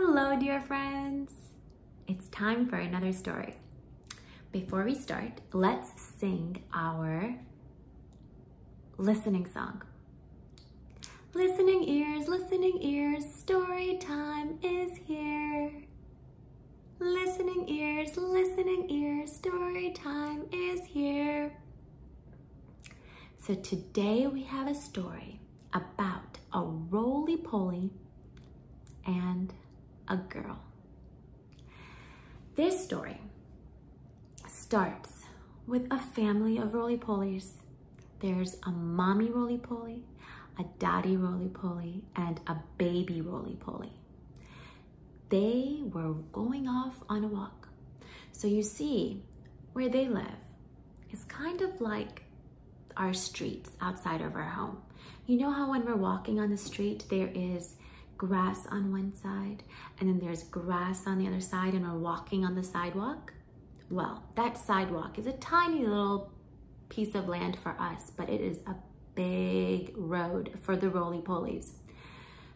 Hello, dear friends. It's time for another story. Before we start, let's sing our listening song. Listening ears, story time is here. Listening ears, story time is here. So today we have a story about a Rollie Pollie and a girl. This story starts with a family of Rollie Pollies. There's a mommy Rollie Pollie, a daddy Rollie Pollie, and a baby Rollie Pollie. They were going off on a walk. So you see, where they live is kind of like our streets outside of our home. You know how when we're walking on the street, there is grass on one side and then there's grass on the other side and we're walking on the sidewalk? Well, that sidewalk is a tiny little piece of land for us, but it is a big road for the Rollie Pollies.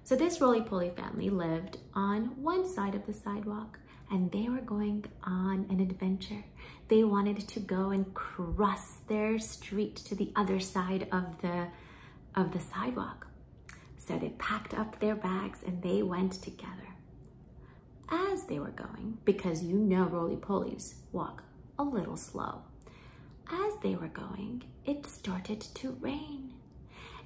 So this Rollie Pollie family lived on one side of the sidewalk and they were going on an adventure. They wanted to go and cross their street to the other side of the sidewalk. So they packed up their bags and they went together. As they were going, because you know Rollie Pollies walk a little slow, as they were going, it started to rain.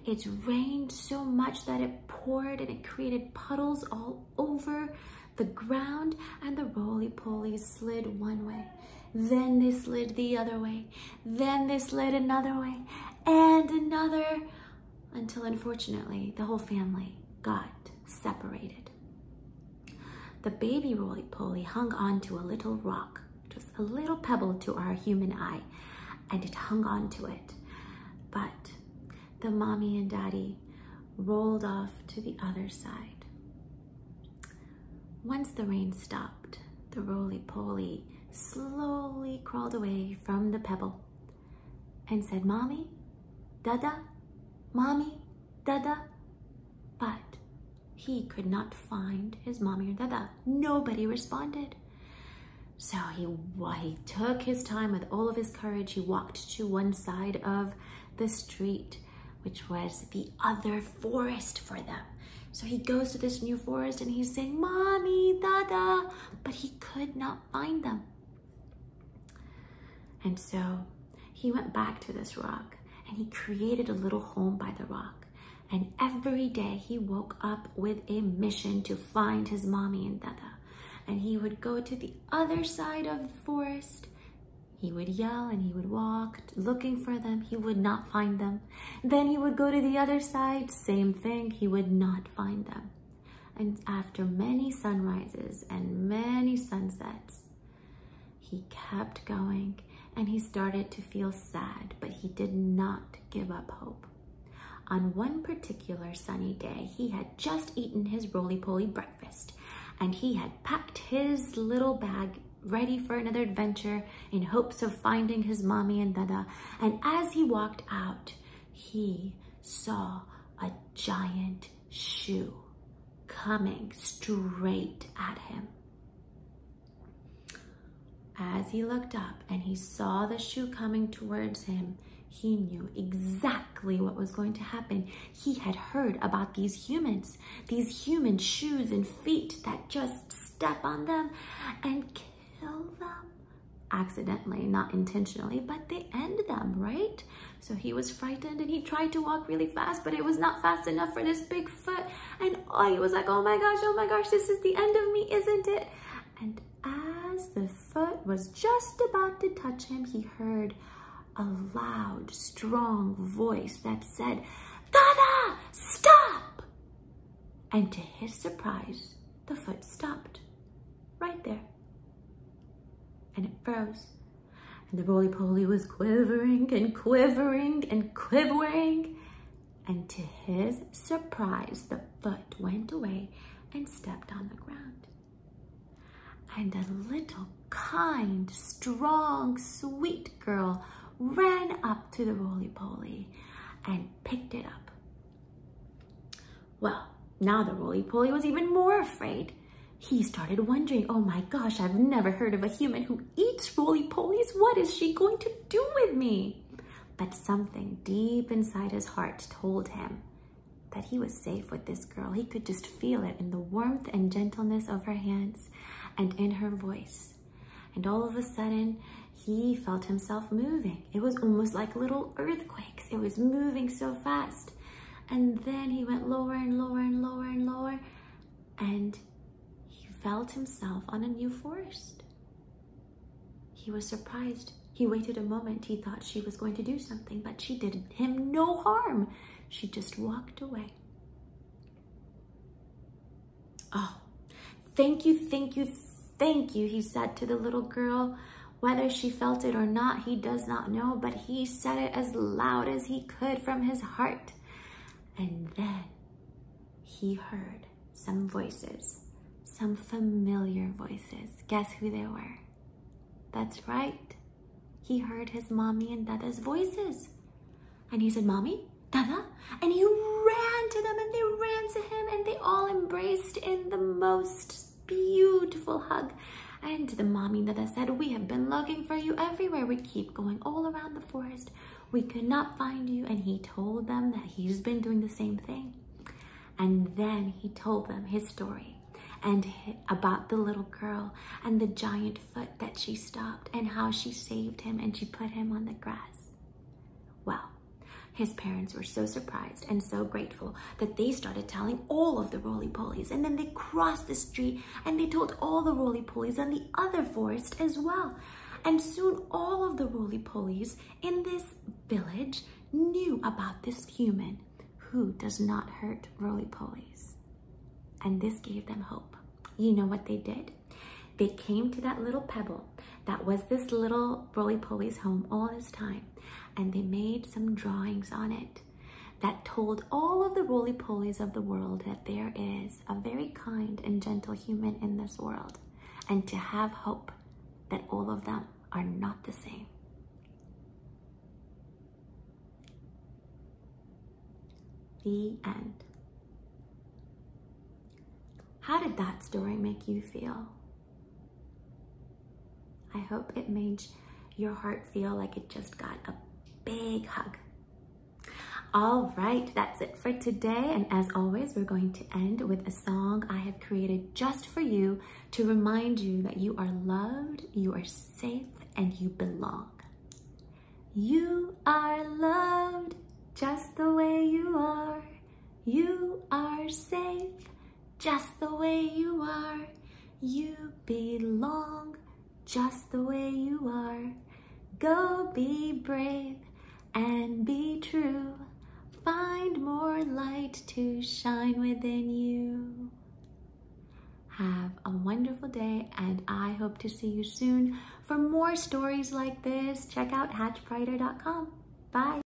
It rained so much that it poured and it created puddles all over the ground, and the Rollie Pollies slid one way, then they slid the other way, then they slid another way, and another, until unfortunately the whole family got separated. The baby Rollie Pollie hung on to a little rock, just a little pebble to our human eye, and it hung on to it. But the mommy and daddy rolled off to the other side. Once the rain stopped, the Rollie Pollie slowly crawled away from the pebble and said, "Mommy, Dada, Mommy, Dada," but he could not find his mommy or Dada. Nobody responded. So he took his time with all of his courage. He walked to one side of the street, which was the other forest for them. So he goes to this new forest and he's saying, "Mommy, Dada," but he could not find them. And so he went back to this rock and he created a little home by the rock. And every day he woke up with a mission to find his mommy and Dada. And he would go to the other side of the forest. He would yell and he would walk looking for them. He would not find them. Then he would go to the other side, same thing, he would not find them. And after many sunrises and many sunsets, he kept going and he started to feel sad, but he did not give up hope. On one particular sunny day, he had just eaten his Rollie Pollie breakfast and he had packed his little bag ready for another adventure in hopes of finding his mommy and Dada. And as he walked out, he saw a giant shoe coming straight at him. As he looked up and he saw the shoe coming towards him, he knew exactly what was going to happen. He had heard about these human shoes and feet that just step on them and kill them. Accidentally, not intentionally, but they end them, right? So he was frightened and he tried to walk really fast, but it was not fast enough for this big foot. And he was like, oh my gosh, this is the end of me, isn't it? And as the foot was just about to touch him, he heard a loud, strong voice that said, "Dada, stop!" And to his surprise, the foot stopped right there. And it froze. And the Rollie Pollie was quivering and quivering and quivering. And to his surprise, the foot went away and stepped on the ground. And a little kind, strong, sweet girl ran up to the Rollie Pollie and picked it up. Well, now the Rollie Pollie was even more afraid he started wondering, oh my gosh, I've never heard of a human who eats roly-polies. What is she going to do with me? But something deep inside his heart told him that he was safe with this girl. He could just feel it in the warmth and gentleness of her hands and in her voice. And all of a sudden, he felt himself moving. It was almost like little earthquakes. It was moving so fast. And then he went lower and lower and lower and lower, and he felt himself on a new forest. He was surprised. He waited a moment. He thought she was going to do something, but she did him no harm. She just walked away. Oh, thank you, thank you, thank you, he said to the little girl. Whether she felt it or not, he does not know, but he said it as loud as he could from his heart. And then he heard some voices, some familiar voices. Guess who they were? That's right. He heard his mommy and Dada's voices. And he said, Mommy, Dada? And he ran to them and they ran to him and they all embraced in the most beautiful hug. And the mommy and Dada said, we have been looking for you everywhere. We keep going all around the forest. We could not find you. And he told them that he's been doing the same thing. And then he told them his story and about the little girl and the giant foot that she stopped and how she saved him and she put him on the grass. Well, his parents were so surprised and so grateful that they started telling all of the roly-polies, and then they crossed the street and they told all the roly-polies in the other forest as well. And soon all of the roly-polies in this village knew about this human who does not hurt roly-polies. And this gave them hope. You know what they did? They came to that little pebble that was this little roly-polie's home all this time, and they made some drawings on it that told all of the roly-polies of the world that there is a very kind and gentle human in this world, and to have hope that all of them are not the same. The end. How did that story make you feel? I hope it made your heart feel like it just got a big hug. All right, that's it for today. And as always, we're going to end with a song I have created just for you to remind you that you are loved, you are safe, and you belong. You are loved just the way you are. You are safe just the way you are. You belong just the way you are. Go be brave and be true. Find more light to shine within you. Have a wonderful day, and I hope to see you soon. For more stories like this, check out hatchbrighter.com. Bye.